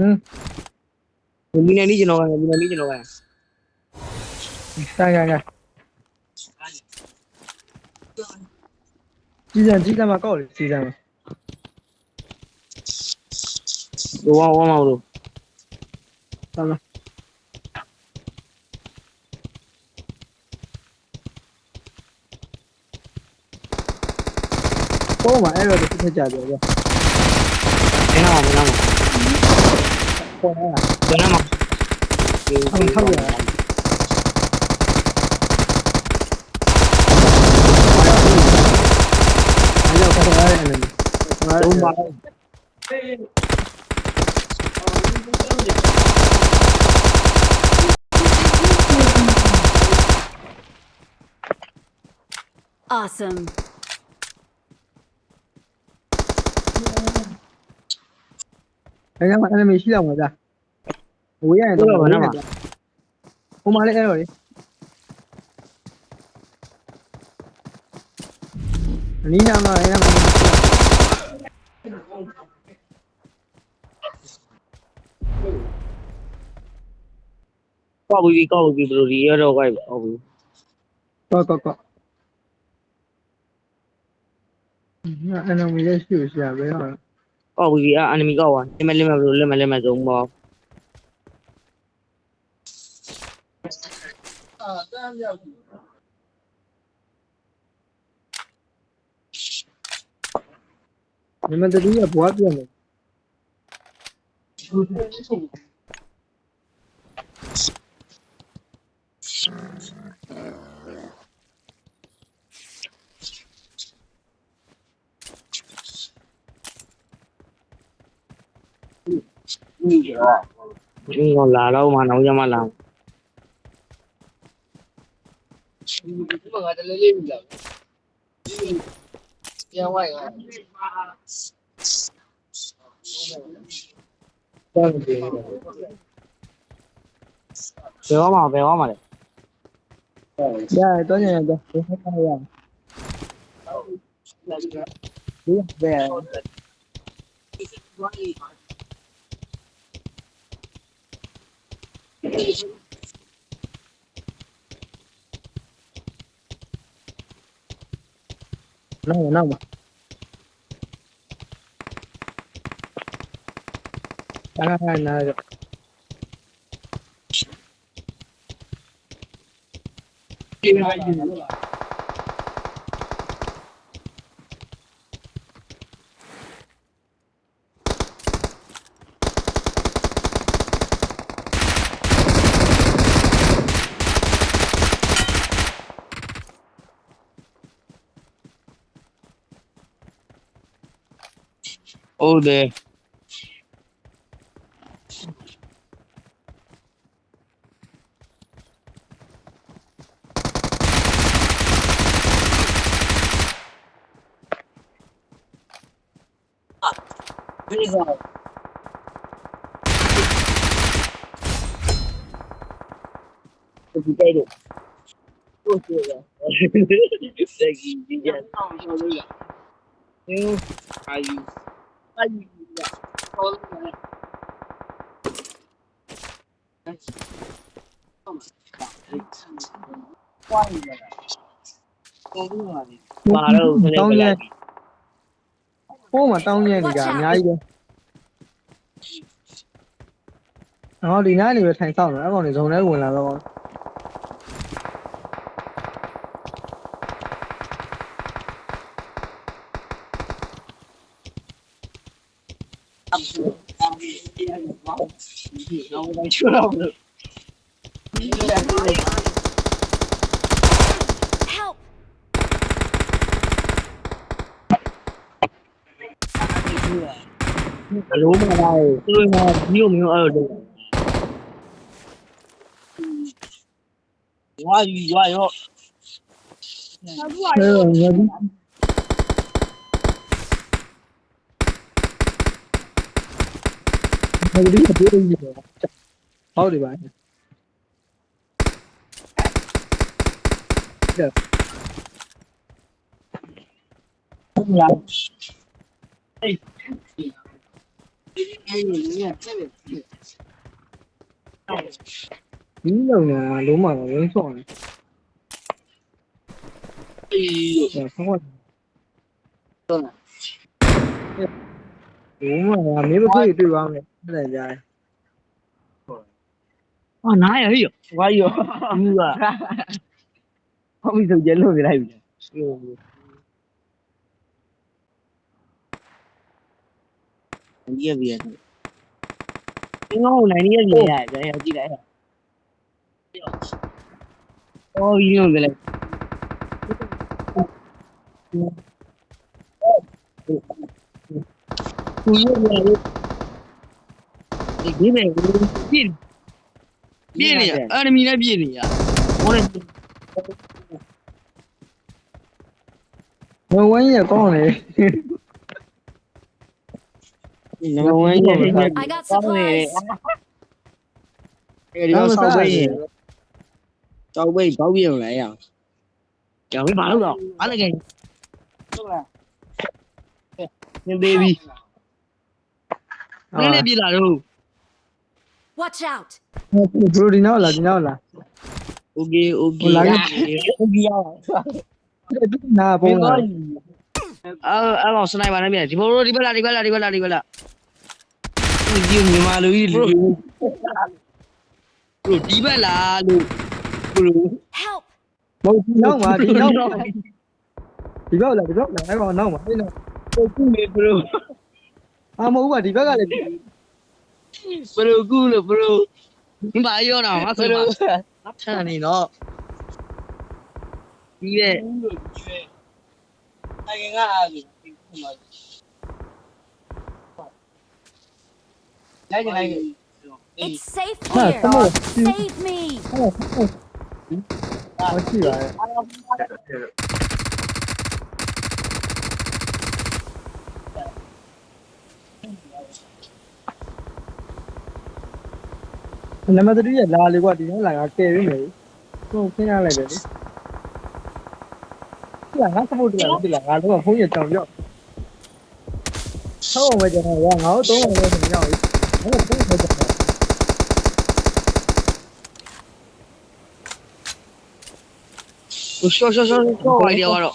ဒီနေ့နေ့ကျွန်တော်ကဒီနေ့နေ့ကျွန်တော်ကဆိုင်ကြီးစံမှာကောက်လေကြီးစံမှာဝါမလို့တမ်းပေါ်မှာအဲ့တော့တစ်ထက်ကြတယ်ဗျမင်းအောင်ပေါ်လာကျွန်တော်မှာအောင်ထောက်ရအဲ့တော့ကတော့အဲ့ဒါလုံးပါ Awesome. အဲ့ဒါမှ enemy ရှိတော့မှာကြာဝေးရတယ်တော့ဘာမှမဟိုမှာလည်းအဲ့တော့လေအနည်းနာမှာအဲ့ဒါမှကောက်ပြီးဘယ်လိုဒီရတော့ကိုက်ဟုတ်ပြီကောenemy လည်းရှိရရှာပဲဟာကောက်ပြီးအနီမီကောက်ပါလက်မဘယ်လိုလက်မဆုံးပါ你们这里也不变的。你我来了嘛，那我就嘛来。别忘嘛的。呀，多年的，别害怕呀。对。那么。看那个。Oh, there.တောင်းရဲဟိုးမှာတောင်းရဲနေကြအများကြီးပဲဟောဒီနားနေပဲထိုင်ဆောင်တယ်အဲ့ကောင်တွေဇုံထဲဝင်လာတော့Help! ဘလို့မလာဘူးသူတို့ကမျိုးအဲ့လိုရွာရောဟုတ်တယ်ပါဟုတ်လားအေး ဒီလုံးကလုံးမဝင်းဆောင်တယ်ဆောင်းတော့လုံးမမေးမခွေတွေ့ပါမယ်အဲ့ဒါကြား 啊，哪有有？我有，有啊，后面就一路给他有。有。你别，你我来你也别来，这要进来。哦，一样的嘞。不一样的。你别来，别。别你，俺们那别你呀，我那。我也讲嘞，我也 I got supplies. 你要烧杯，烧杯包别来呀，叫你把路了，把那个，你 baby，你那边哪路 Watch out. bro ဒီနောက်လာ ？OK OK， လာခဲ့ OK 啊。နာပုံလာ 老师那边那边，ဒီဘောဒီဘက်လာဒီဘက်လာဒီဘက်လာဒီဘက်လာဒီမြန်မာလူကြီးလူဘရိုဒီဘက်လာလို့ဘရို Help. မဟုတ်ဒီနောက်မှာဒီနောက်ဒီဘက်လာအဲ့ကောင်နောက်မှာအဲ့နောက် ကိုကူနေဘရို အာမဟုတ်ပါဒီဘက်ကလည်း ဘရိုကူလို့ဘရိုဒီမှာရောတော့မဆိုတော့ဆန်နေတော့ဒီရဲ့နိုင်ငံကအားကြီးလိုက် It's safe Ah, here. come on. Save me. မရှိပါနဲ့နံပါတ်3ရလာလေကွာဒီနောက်လာကကဲရင်းမယ်ဟုတ်ခင်းရလိုက်တယ်လေဒီကငါစပို့တယ်ဒီလားငါတော့ဖုန်းရတောင်ပြောက်ဟုတ်မယ်ကျွန်တော်ကငါတို့3အောင်လို့ရောက်ပြီငါတို့ဖုန်းပဲကျွန်တော် ရှော့ရှော့ရှော့ရှော့လိုက်တယ်ကတော့